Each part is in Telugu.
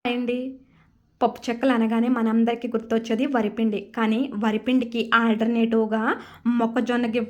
అండి. పప్పు చెక్కలు అనగానే మనందరికీ గుర్తొచ్చేది వరిపిండి. కానీ వరిపిండికి ఆల్టర్‌నేటివ్‌గా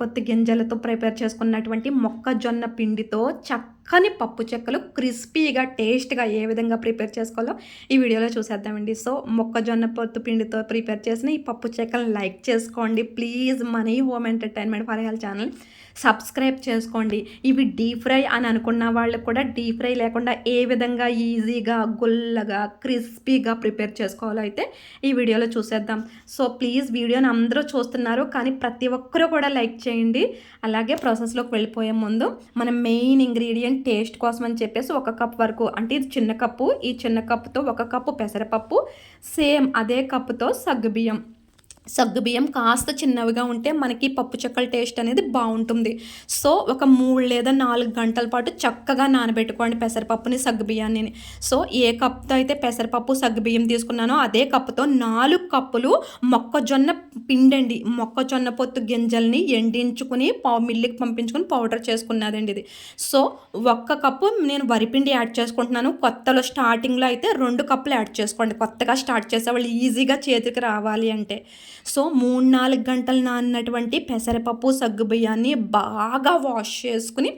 పొత్తి గింజలతో ప్రిపేర్ చేసుకున్నటువంటి మొక్కజొన్న పిండితో చక్కని పప్పు చెక్కలు క్రిస్పీగా, టేస్ట్‌గా ఏ విధంగా ప్రిపేర్ చేసుకోవాలో ఈ వీడియోలో చూసేద్దామండి. సో, మొక్కజొన్న పొత్తు పిండితో ప్రిపేర్ చేసిన ఈ పప్పు చెక్కలను లైక్ చేసుకోండి. Please money home entertainment for health channel subscribe చేసుకోండి. ఇవి డీప్ ఫ్రై అని అనుకున్న వాళ్ళకి కూడా డీప్ ఫ్రై లేకుండా ఏ విధంగా ఈజీగా, గుల్లగా, క్రిస్పీగా ప్రిపేర్ చేసుకోవాలో అయితే ఈ వీడియోలో చూసేద్దాం. సో, ప్లీజ్ వీడియోని అందరూ చూస్తున్నారు కానీ ప్రతి ఒక్కరూ కూడా లైక్ చేయండి. అలాగే ప్రాసెస్‌లోకి వెళ్ళిపోయే ముందు మనం మెయిన్ ఇంగ్రీడియంట్ టేస్ట్ కోసం అని చెప్పేసి 1 కప్ వరకు, అంటే ఇది చిన్న కప్పు. ఈ చిన్న కప్పుతో 1 కప్పు పెసరపప్పు, సేమ్ అదే కప్పుతో సగ్గుబియ్యం కాస్త చిన్నవిగా ఉంటే మనకి పప్పు చెక్కల టేస్ట్ అనేది బాగుంటుంది. సో, ఒక 3 లేదా 4 గంటల పాటు చక్కగా నానబెట్టుకోండి పెసరపప్పుని, సగ్గుబియ్యాన్ని. సో, ఏ కప్తో అయితే పెసరపప్పు, సగ్గుబియ్యం తీసుకున్నానో అదే కప్పుతో 4 కప్పులు మొక్కజొన్న పిండండి. మొక్కజొన్న పొత్తు గింజల్ని ఎండించుకుని మిల్లుకి పంపించుకొని పౌడర్ చేసుకున్నదండి ఇది. సో, 1 కప్పు నేను వరిపిండి యాడ్ చేసుకుంటున్నాను. కొత్తలో స్టార్టింగ్‌లో అయితే 2 కప్పులు యాడ్ చేసుకోండి. కొత్తగా స్టార్ట్ చేసేవాళ్ళు ఈజీగా చేతికి రావాలి అంటే. సో, 3-4 గంటలు నానినటువంటి పెసరపప్పు, సగ్గుబియ్యాన్ని బాగా వాష్ చేసుకుని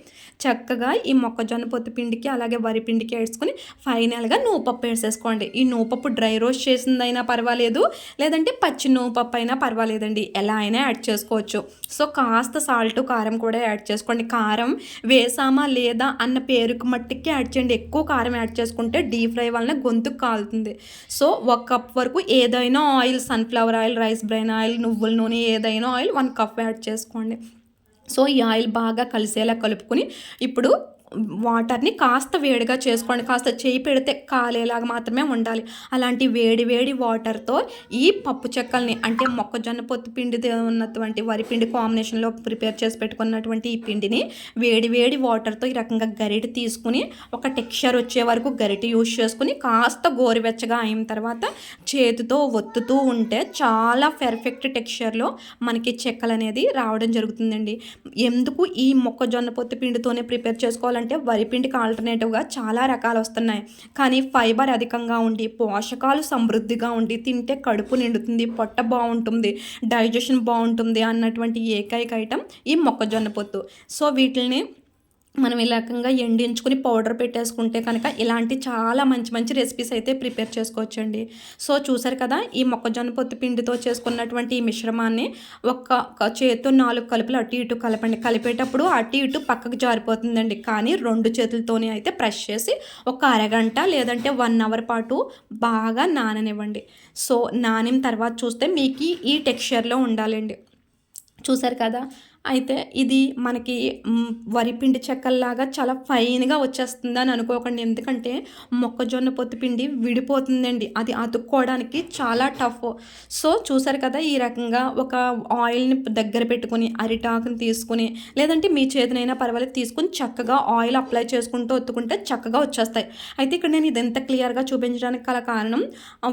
చక్కగా ఈ మొక్కజొన్న పొత్తు పిండికి అలాగే వరిపిండికి వేసుకొని ఫైనల్‌గా నువ్వుపప్పు వేసేసుకోండి. ఈ నువ్వుపప్పు డ్రై రోస్ట్ చేసిందైనా పర్వాలేదు, లేదంటే పచ్చి నువ్వుపప్పు అయినా పర్వాలేదండి. ఎలా అయినా యాడ్ చేసుకోవచ్చు. సో, కాస్త సాల్ట్, కారం కూడా యాడ్ చేసుకోండి. కారం వేసామా లేదా అన్న పేరుకు మట్టికి యాడ్ చేయండి. ఎక్కువ కారం యాడ్ చేసుకుంటే డీప్ ఫ్రై వలన గొంతుకు కాలుతుంది. సో, 1 కప్ వరకు ఏదైనా oil, sunflower oil, rice brain oil, నువ్వుల నూనె ఏదైనా ఆయిల్ 1 కప్ యాడ్ చేసుకోండి. సో, ఈ ఆయిల్ బాగా కలిసేలా కలుపుకొని ఇప్పుడు వాటర్ని కాస్త వేడిగా చేసుకోండి. కాస్త చేయి పెడితే కాలేలాగా మాత్రమే ఉండాలి. అలాంటి వేడి వేడి వాటర్‌తో ఈ పప్పు చెక్కల్ని, అంటే మొక్కజొన్న పొత్తు పిండితో ఉన్నటువంటి వరిపిండి కాంబినేషన్‌లో ప్రిపేర్ చేసి పెట్టుకున్నటువంటి ఈ పిండిని వేడి వేడి వాటర్‌తో ఈ రకంగా గరిటె తీసుకుని ఒక టెక్స్చర్ వచ్చే వరకు గరిటె యూజ్ చేసుకుని కాస్త గోరువెచ్చగా అయిన తర్వాత చేతితో ఒత్తుతూ ఉంటే చాలా పర్ఫెక్ట్ టెక్స్చర్‌లో మనకి చెక్కలనేది రావడం జరుగుతుందండి. ఎందుకు ఈ మొక్కజొన్న పొత్తు పిండితోనే ప్రిపేర్ చేసుకోవాలి అంటే వరిపిండికి ఆల్టర్నేటివ్‌గా చాలా రకాలు వస్తున్నాయి. కానీ ఫైబర్ అధికంగా ఉండి, పోషకాలు సమృద్ధిగా ఉండి, తింటే కడుపు నిండుతుంది, పొట్ట బావుంటుంది, డైజెషన్ బావుంటుంది అన్నటువంటి ఏకైక ఐటెం ఈ మొక్కజొన్న పొత్తు. సో, వీటిల్ని మనం ఈ రకంగా ఎండించుకుని పౌడర్ పెట్టేసుకుంటే కనుక ఇలాంటి చాలా మంచి మంచి రెసిపీస్ అయితే ప్రిపేర్ చేసుకోవచ్చండి. సో, చూసారు కదా, ఈ మొక్కజొన్న పొత్తు పిండితో చేసుకున్నటువంటి ఈ మిశ్రమాన్ని చేత్తో 4 కలుపులు అటు ఇటు కలపండి. కలిపేటప్పుడు అటు ఇటు పక్కకు జారిపోతుందండి. కానీ 2 చేతులతోనే అయితే ప్రెస్ చేసి ఒక అరగంట లేదంటే 1 అవర్ పాటు బాగా నాననివ్వండి. సో, నానిన తర్వాత చూస్తే మీకు ఈ టెక్స్చర్‌లో ఉండాలండి. చూసారు కదా, అయితే ఇది మనకి వరిపిండి చెక్కల్లాగా చాలా ఫైన్‌గా వచ్చేస్తుందని అనుకోకండి. ఎందుకంటే మొక్కజొన్న పొత్తు పిండి విడిపోతుందండి. అది అతుక్కోవడానికి చాలా టఫ్. సో, చూసారు కదా, ఈ రకంగా ఒక ఆయిల్‌ని దగ్గర పెట్టుకొని అరిటాకుని తీసుకొని, లేదంటే మీ చేతినైనా పర్వాలేదు తీసుకొని చక్కగా ఆయిల్ అప్లై చేసుకుంటూ ఒత్తుకుంటే చక్కగా వచ్చేస్తాయి. అయితే ఇక్కడ నేను ఇది ఎంత క్లియర్‌గా చూపించడానికి గల కారణం,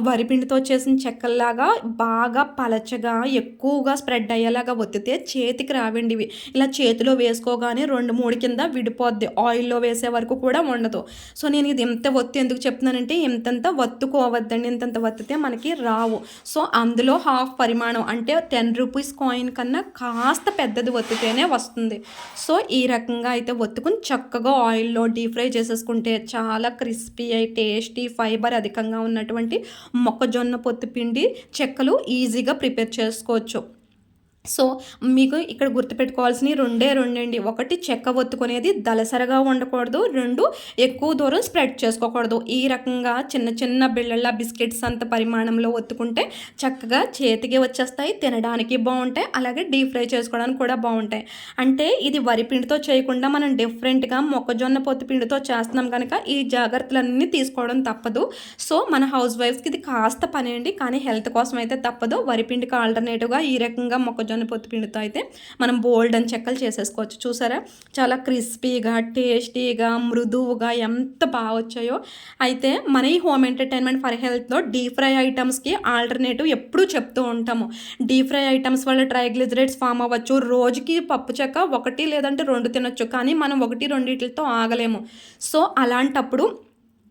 వరిపిండితో చేసిన చెక్కల్లాగా బాగా పలచగా ఎక్కువగా స్ప్రెడ్ అయ్యేలాగా ఒత్తితే చేతికి రావండి ఇవి. ఇలా చేతిలో వేసుకోగానే 2, 3 కింద విడిపోద్ది. ఆయిల్‌లో వేసే వరకు కూడా ఉండదు. సో, నేను ఇది ఎంత ఒత్తి ఎందుకు చెప్తున్నానంటే ఇంతంత ఒత్తుకోవద్దండి. ఇంతంత ఒత్తితే మనకి రావు. సో, అందులో హాఫ్ పరిమాణం అంటే 10 రూపీస్ కాయిన్ కన్నా కాస్త పెద్దది ఒత్తితేనే వస్తుంది. సో, ఈ రకంగా అయితే ఒత్తుకుని చక్కగా ఆయిల్‌లో డీప్ ఫ్రై చేసేసుకుంటే చాలా క్రిస్పీ అయి టేస్టీ, ఫైబర్ అధికంగా ఉన్నటువంటి మొక్కజొన్న పొత్తు పిండి చెక్కలు ఈజీగా ప్రిపేర్ చేసుకోవచ్చు. సో, మీకు ఇక్కడ గుర్తుపెట్టుకోవాల్సినవి రెండండి. ఒకటి చెక్క ఒత్తుకునేది దళసరగా ఉండకూడదు. 2 ఎక్కువ దూరం స్ప్రెడ్ చేసుకోకూడదు. ఈ రకంగా చిన్న చిన్న బిళ్ళల్లా బిస్కెట్స్ అంత పరిమాణంలో ఒత్తుకుంటే చక్కగా చేతికి వచ్చేస్తాయి, తినడానికి బాగుంటాయి, అలాగే డీప్ ఫ్రై చేసుకోవడానికి కూడా బాగుంటాయి. అంటే ఇది వరిపిండితో చేయకుండా మనం డిఫరెంట్‌గా మొక్కజొన్న పొత్తు పిండితో చేస్తున్నాం కనుక ఈ జాగ్రత్తలన్నీ తీసుకోవడం తప్పదు. సో, మన హౌస్ వైఫ్స్‌కి ఇది కాస్త పని అండి. కానీ హెల్త్ కోసం అయితే తప్పదు. వరిపిండికి ఆల్టర్నేటివ్‌గా ఈ రకంగా మొక్కజొన్న పొత్తు పిండితో అయితే మనం బోల్డన్ చెక్కలు చేసేసుకోవచ్చు. చూసారా, చాలా క్రిస్పీగా, టేస్టీగా, మృదువుగా ఎంత బాగా వచ్చాయో. అయితే మన ఈ హోమ్ ఎంటర్టైన్మెంట్ ఫర్ హెల్త్లో డీప్ ఫ్రై ఐటమ్స్కి ఆల్టర్నేటివ్ ఎప్పుడూ చెప్తూ ఉంటాము. డీప్ ఫ్రై ఐటమ్స్ వల్ల ట్రైగ్లిజరైడ్స్ ఫామ్ అవ్వచ్చు. రోజుకి పప్పు చెక్క 1 లేదంటే 2 తినొచ్చు. కానీ మనం 1, 2 ఆగలేము. సో, అలాంటప్పుడు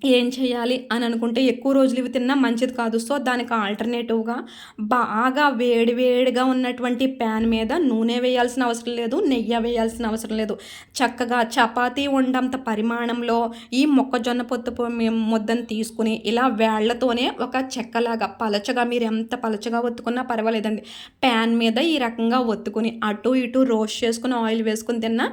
ఏం చేయాలి అని అనుకుంటే ఎక్కువ రోజులు ఇవి తిన్నా మంచిది కాదు. సో, దానికి ఆల్టర్‌నేటివ్‌గా బాగా వేడి వేడిగా ఉన్నటువంటి ప్యాన్ మీద నూనె వేయాల్సిన అవసరం లేదు. నెయ్యి వేయాల్సిన అవసరం లేదు. చక్కగా చపాతీ ఉండంత పరిమాణంలో ఈ మొక్కజొన్న ముద్దను తీసుకొని ఇలా వేళ్ళతోనే ఒక చెక్కలాగా పలచగా మీరు ఎంత పలచగా ఒత్తుకున్నా పర్వాలేదండి. ప్యాన్ మీద ఈ రకంగా ఒత్తుకొని అటు ఇటు రోస్ట్ చేసుకొని ఆయిల్ వేసుకొని తిన్నా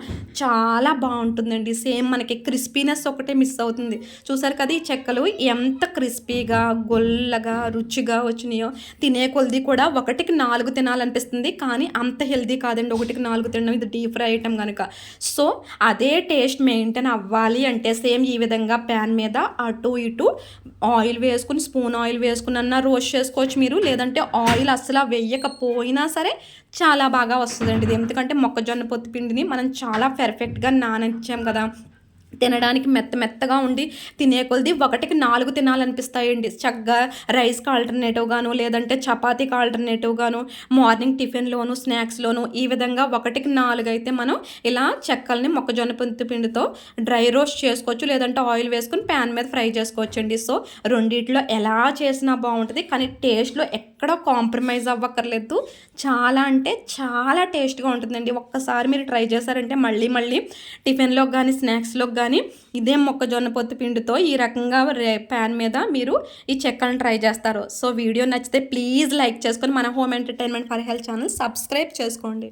చాలా బావుంటుందండి. సేమ్ మనకి క్రిస్పీనెస్ ఒకటే మిస్ అవుతుంది. చూసారు కదా! ఈ చెక్కలు ఎంత క్రిస్పీగా, గొల్లగా, రుచిగా వచ్చినాయో. తినే కొలది కూడా ఒకటికి 4 తినాలనిపిస్తుంది. కానీ అంత హెల్తీ కాదండి. ఒకటికి 4 తినడం ఇది డీప్ ఫ్రై ఐటెమ్ గనక. సో, అదే టేస్ట్ మెయింటైన్ అవ్వాలి అంటే సేమ్ ఈ విధంగా ప్యాన్ మీద అటు ఇటు ఆయిల్ వేసుకొని స్పూన్ ఆయిల్ వేసుకొనన్నా రోస్ట్ చేసుకోవచ్చు మీరు. లేదంటే ఆయిల్ అస్సల వెయ్యకపోయినా సరే చాలా బాగా వస్తదండి ఇది. ఎందుకంటే మొక్కజొన్న పొత్తు పిండిని మనం చాలా పర్ఫెక్ట్‌గా నాననిచ్చాం కదా! తినడానికి మెత్తగా ఉండి తినే కొలది ఒకటికి 4 తినాలనిపిస్తాయండి. చక్కగా రైస్‌కి ఆల్టర్‌నేటివ్‌గాను, లేదంటే చపాతీకి ఆల్టర్‌నేటివ్‌గాను, మార్నింగ్ టిఫిన్‌లోను, స్నాక్స్‌లోను ఈ విధంగా ఒకటికి 4 అయితే మనం ఇలా చెక్కల్ని మొక్కజొన్న పొత్తు పిండితో డ్రై రోస్ట్ చేసుకోవచ్చు. లేదంటే ఆయిల్ వేసుకొని ప్యాన్ మీద ఫ్రై చేసుకోవచ్చండి. సో, రెండిట్లో ఎలా చేసినా బావుంటది. కానీ టేస్ట్‌లో ఎక్కడ కాంప్రమైజ్ అవ్వక్కర్లేదు. చాలా అంటే చాలా టేస్ట్‌గా ఉంటుందండి. ఒక్కసారి మీరు ట్రై చేశారంటే మళ్ళీ మళ్ళీ టిఫిన్‌లోకి గానీ, స్నాక్స్‌లోకి గానీ ఇదే మొక్కజొన్న పొత్తు పిండితో ఈ రకంగా ప్యాన్ మీద మీరు ఈ చెక్కలను ట్రై చేస్తారు. సో, వీడియో నచ్చితే ప్లీజ్ లైక్ చేసుకొని మన home entertainment for health channel subscribe చేసుకోండి.